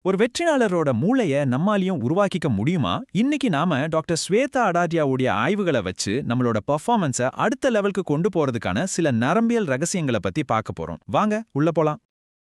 ஒரு வெற்றியாளரோட மூளைய நம்மாலையும் உருவாக்கிக்க முடியுமா? இன்னைக்கு நாம டாக்டர் ஸ்வேதா அடாரியாவுடைய ஆய்வுகளை வச்சு நம்மளோட பெர்ஃபார்மன்ஸை அடுத்த லெவலுக்கு கொண்டு போறதுக்கான சில நரம்பியல் ரகசியங்களை பத்தி பார்க்க போறோம். வாங்க உள்ள போலாம்.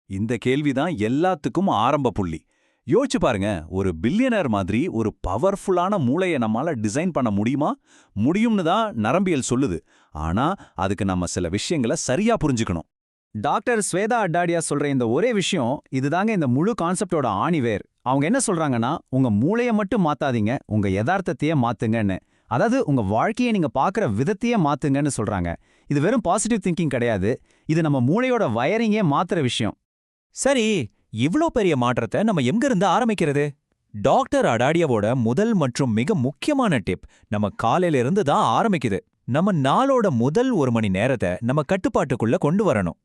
இந்த கேள்விதான் எல்லாத்துக்கும் ஆரம்ப புள்ளி. யோசிச்சு பாருங்க, ஒரு பில்லியனர் மாதிரி ஒரு பவர்ஃபுல்லான மூளையை நம்மால டிசைன் பண்ண முடியுமா? முடியும்னு தான் நரம்பியல் சொல்லுது. ஆனா அதுக்கு நம்ம சில விஷயங்களை சரியா புரிஞ்சுக்கணும். டாக்டர் ஸ்வேதா அட்டாரியா சொல்ற இந்த ஒரே விஷயம் இதுதாங்க இந்த முழு கான்செப்டோட ஆணிவேர். அவங்க என்ன சொல்றாங்கன்னா, உங்க மூளைய மட்டும் மாத்தாதீங்க, உங்க யதார்த்தத்தையே மாத்துங்கன்னு. அதாவது உங்க வாழ்க்கையை நீங்க பார்க்குற விதத்தையே மாத்துங்கன்னு சொல்றாங்க. இது வெறும் பாசிட்டிவ் திங்கிங் கிடையாது, இது நம்ம மூளையோட வயரிங்கே மாத்துற விஷயம். சரி, இவ்ளோ பெரிய மாற்றத்தை நம்ம எங்கிருந்து ஆரம்பிக்கிறது? டாக்டர் அடாடியாவோட முதல் மற்றும் மிக முக்கியமான டிப் நம்ம காலையில இருந்து தான் ஆரம்பிக்குது. நம்ம நாளோட முதல் 1 மணி நேரத்தை நம்ம கட்டுப்பாட்டுக்குள்ள கொண்டு வரணும்.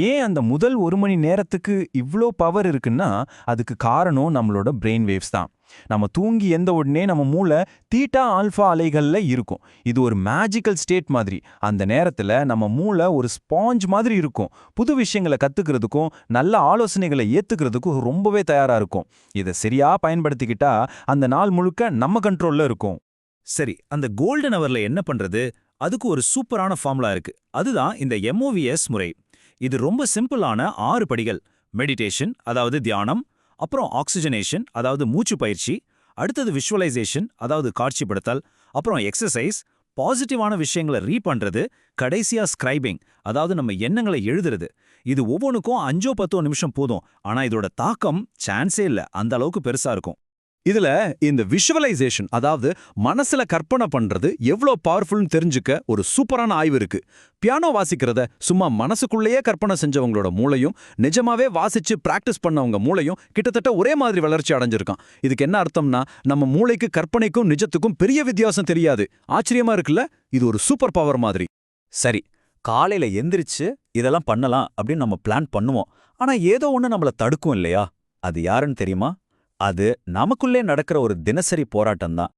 ஏன் அந்த முதல் 1 மணி நேரத்துக்கு இவ்ளோ பவர் இருக்குன்னா, அதுக்கு காரணம் நம்மளோட பிரெயின் வேவ்ஸ் தான். நம்ம தூங்கி எந்த உடனே நம்ம மூளை தீட்டா ஆல்ஃபா அலைகள்ல இருக்கும். இது ஒரு மேஜிக்கல் ஸ்டேட் மாதிரி. அந்த நேரத்துல நம்ம மூளை ஒரு ஸ்பாஞ்ச் மாதிரி இருக்கும். புது விஷயங்களை கத்துக்கிறதுக்கும் நல்ல ஆலோசனைகளை ஏத்துக்கிறதுக்கும் ரொம்பவே தயாரா இருக்கும். இதை சரியா பயன்படுத்திக்கிட்டா அந்த நாள் முழுக்க நம்ம கண்ட்ரோல்ல இருக்கும். சரி, அந்த கோல்டன் அவர்ல என்ன பண்றது? அதுக்கு ஒரு சூப்பரான ஃபார்முலா இருக்கு. அதுதான் இந்த MOVS முறை. இது ரொம்ப சிம்பிளான 6 படிகள். மெடிடேஷன், அதாவது தியானம், அப்புறம் ஆக்சிஜனேஷன், அதாவது மூச்சு பயிற்சி, அடுத்தது விஷுவலைசேஷன், அதாவது காட்சிப்படுத்தல், அப்புறம் எக்ஸசைஸ், பாசிட்டிவான விஷயங்களை பண்றது, கடைசியா ஸ்கிரைபிங், அதாவது நம்ம எண்ணங்களை எழுதுறது. இது ஒவ்வொன்றுக்கும் 5-10 நிமிஷம் போதும். ஆனா இதோட தாக்கம் சான்ஸே இல்ல, அந்த அளவுக்கு பெருசா இருக்கும். இதுல இந்த விஷுவலைசேஷன், அதாவது மனசுல கற்பனை பண்றது எவ்வளோ பவர்ஃபுல்னு தெரிஞ்சுக்க ஒரு சூப்பரான ஆய்வு இருக்கு. பியானோ வாசிக்கிறத சும்மா மனசுக்குள்ளேயே கற்பனை செஞ்சவங்களோட மூளையும் நிஜமாவே வாசிச்சு பிராக்டிஸ் பண்ணவங்க மூளையும் கிட்டத்தட்ட ஒரே மாதிரி வளர்ச்சி அடைஞ்சிருக்கான். இதுக்கு என்ன அர்த்தம்னா, நம்ம மூளைக்கு கற்பனைக்கும் நிஜத்துக்கும் பெரிய வித்தியாசம் தெரியாது. ஆச்சரியமா இருக்குல்ல? இது ஒரு சூப்பர் பவர் மாதிரி. சரி, காலையில எந்திரிச்சு இதெல்லாம் பண்ணலாம் அப்படின்னு நம்ம பிளான் பண்ணுவோம். ஆனா ஏதோ ஒண்ணு நம்மள தடுக்கும் இல்லையா? அது யாருன்னு தெரியுமா? அது நமக்குள்ளே நடக்கிற ஒரு தினசரி போராட்டம் தான்.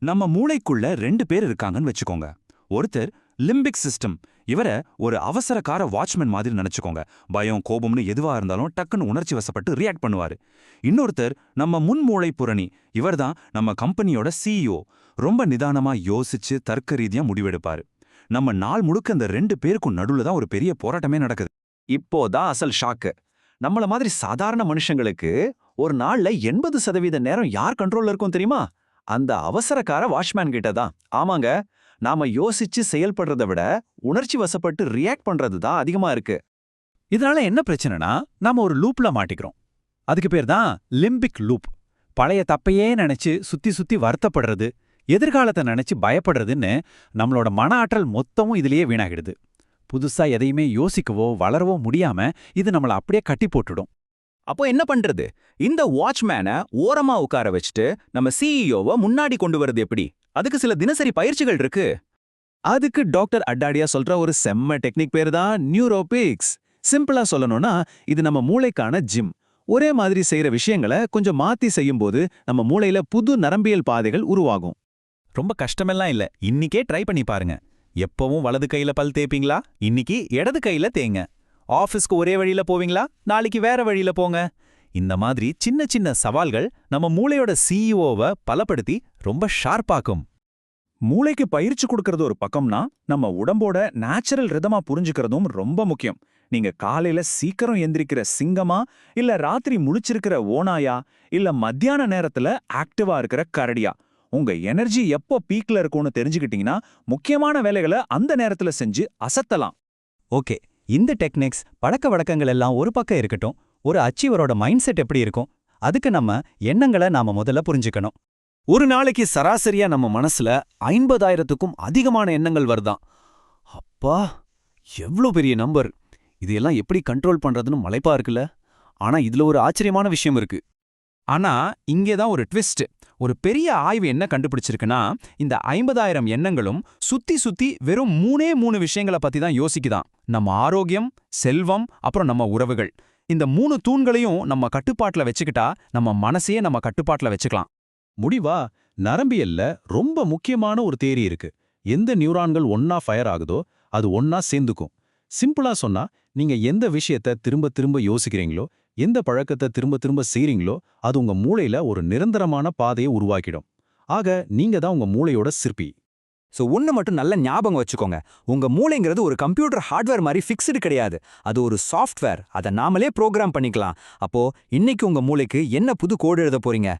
நம்ம மூளைக்குள்ள 2 பேர் இருக்காங்கன்னு வச்சுக்கோங்க. ஒருத்தர் லிம்பிக் சிஸ்டம். இவரை ஒரு அவசரக்கார வாட்ச்மேன் மாதிரி நினைச்சுக்கோங்க. பயம், கோபம்னு எதுவா இருந்தாலும் டக்குன்னு உணர்ச்சி வசப்பட்டு ரியாக்ட் பண்ணுவாரு. இன்னொருத்தர் நம்ம முன்மூளை புரணி. இவர்தான் நம்ம கம்பெனியோட CEO. ரொம்ப நிதானமா யோசிச்சு தர்க்க ரீதியா முடிவெடுப்பாரு. நம்ம நாள் முழுக்க இந்த 2 பேருக்கும் நடுவுல தான் ஒரு பெரிய போராட்டமே நடக்குது. இப்போதான் அசல் ஷாக்கு. நம்மள மாதிரி சாதாரண மனுஷங்களுக்கு ஒரு நாள்ல 80% நேரம் யார் கண்ட்ரோல்ல இருக்கும் தெரியுமா? அந்த அவசரக்கார வாட்ச்மேன் கிட்ட தான். ஆமாங்க, நாம யோசிச்சு செயல்படுறத விட உணர்ச்சி வசப்பட்டு ரியாக்ட் பண்றது தான் அதிகமா இருக்கு. இதனால என்ன பிரச்சனைனா, நாம ஒரு லூப்ல மாட்டிக்கிறோம். அதுக்கு பேர் தான் லிம்பிக் லூப். பழைய தப்பையே நினைச்சு சுத்தி சுத்தி வருத்தப்படுறது, எதிர்காலத்தை நினைச்சு பயப்படுறதுன்னு நம்மளோட மன ஆற்றல் மொத்தமும் இதுலயே வீணாகிடுது. புதுசா எதையுமே யோசிக்கவோ வளரவோ முடியாம இது நம்மள அப்படியே கட்டி போட்டுடும். அப்போ என்ன பண்றது? இந்த வாட்ச்மேனை ஓரமா உட்கார வச்சுட்டு நம்ம CEOவை முன்னாடி கொண்டு வரது எப்படி? அதுக்கு சில தினசரி பயிற்சிகள் இருக்கு. அதுக்கு டாக்டர் அடாடியா சொல்ற ஒரு செம்ம டெக்னிக் பேரு தான் நியூரோபிக்ஸ். சிம்பிளா சொல்லணும்னா, இது நம்ம மூளைக்கான ஜிம். ஒரே மாதிரி செய்யற விஷயங்களை கொஞ்சம் மாத்தி செய்யும்போது நம்ம மூளையில புது நரம்பியல் பாதைகள் உருவாகும். ரொம்ப கஷ்டமெல்லாம் இல்ல, இன்னிக்கே ட்ரை பண்ணி பாருங்க. எப்பவும் வலது கையில பல் தேய்ப்பீங்களா? இன்னைக்கு இடது கையில தேங்க. ஆஃபீஸ்க்கு ஒரே வழியில போவீங்களா? நாளைக்கு வேற வழியில போங்க. இந்த மாதிரி சின்ன சின்ன சவால்கள் நம்ம மூளையோட CEOவை பலப்படுத்தி ரொம்ப ஷார்ப்பாக்கும். மூளைக்கு பயிற்சி கொடுக்கறது ஒரு பக்கம்னா, நம்ம உடம்போட நேச்சுரல் ரிதமா புரிஞ்சுக்கிறதும் ரொம்ப முக்கியம். நீங்க காலையில சீக்கிரம் எந்திரிக்கிற சிங்கமா, இல்ல ராத்திரி முழிச்சிருக்கிற ஓனாயா, இல்ல மத்தியான நேரத்துல ஆக்டிவா இருக்கிற கரடியா? உங்க எனர்ஜி எப்போ பீக்ல இருக்கும்னு தெரிஞ்சுக்கிட்டீங்கன்னா முக்கியமான வேலைகளை அந்த நேரத்துல செஞ்சு அசத்தலாம். ஓகே, இந்த டெக்னிக்ஸ் பழக்க வழக்கங்கள் எல்லாம் ஒரு பக்கம் இருக்கட்டும். ஒரு அச்சீவரோட மைண்ட் செட் எப்படி இருக்கும்? அதுக்கு நம்ம எண்ணங்களை நாம முதல்ல புரிஞ்சுக்கணும். ஒரு நாளைக்கு சராசரியா நம்ம மனசுல 50,000க்கும் அதிகமான எண்ணங்கள் வருதாம். அப்பா, எவ்ளோ பெரிய நம்பர்! இதையெல்லாம் எப்படி கண்ட்ரோல் பண்றதுன்னு மலைப்பா இருக்குல்ல? ஆனா இதுல ஒரு ஆச்சரியமான விஷயம் இருக்கு. ஆனா இங்கேதான் ஒரு ட்விஸ்ட். ஒரு பெரிய ஆய்வு என்ன கண்டுபிடிச்சிருக்குன்னா, இந்த 50,000 எண்ணங்களும் சுத்தி சுத்தி வெறும் 3 விஷயங்களை பத்தி தான் யோசிக்குதாம். நம்ம ஆரோக்கியம், செல்வம், அப்புறம் நம்ம உறவுகள். இந்த 3 தூண்களையும் நம்ம கட்டுப்பாட்டுல வச்சுக்கிட்டா நம்ம மனசையே நம்ம கட்டுப்பாட்டுல வச்சுக்கலாம். முடிவா, நரம்பியல்ல ரொம்ப முக்கியமான ஒரு தியரி இருக்கு. எந்த நியூரான்கள் ஒன்னா ஃபயர் ஆகுதோ அது ஒன்னா சேர்ந்துக்கும். சிம்பிளா சொன்னா, நீங்க எந்த விஷயத்த திரும்ப திரும்ப யோசிக்கிறீங்களோ, எந்த பழக்கத்தை திரும்ப திரும்ப செய்றீங்களோ அது உங்க மூளையில ஒரு நிரந்தரமான பாதையை உருவாக்கிடும். ஆக நீங்க தான் உங்க மூளையோட சிற்பி. சோ ஒண்ணு மட்டும் நல்ல ஞாபகம் வச்சுக்கோங்க. உங்க மூளைங்கிறது ஒரு கம்ப்யூட்டர் ஹார்ட்வேர் மாதிரி ஃபிக்ஸ்டு கிடையாது. அது ஒரு சாஃப்ட்வேர். அதை நாமளே ப்ரோக்ராம் பண்ணிக்கலாம். அப்போ இன்னைக்கு உங்க மூளைக்கு என்ன புது கோடு எழுத போறீங்க?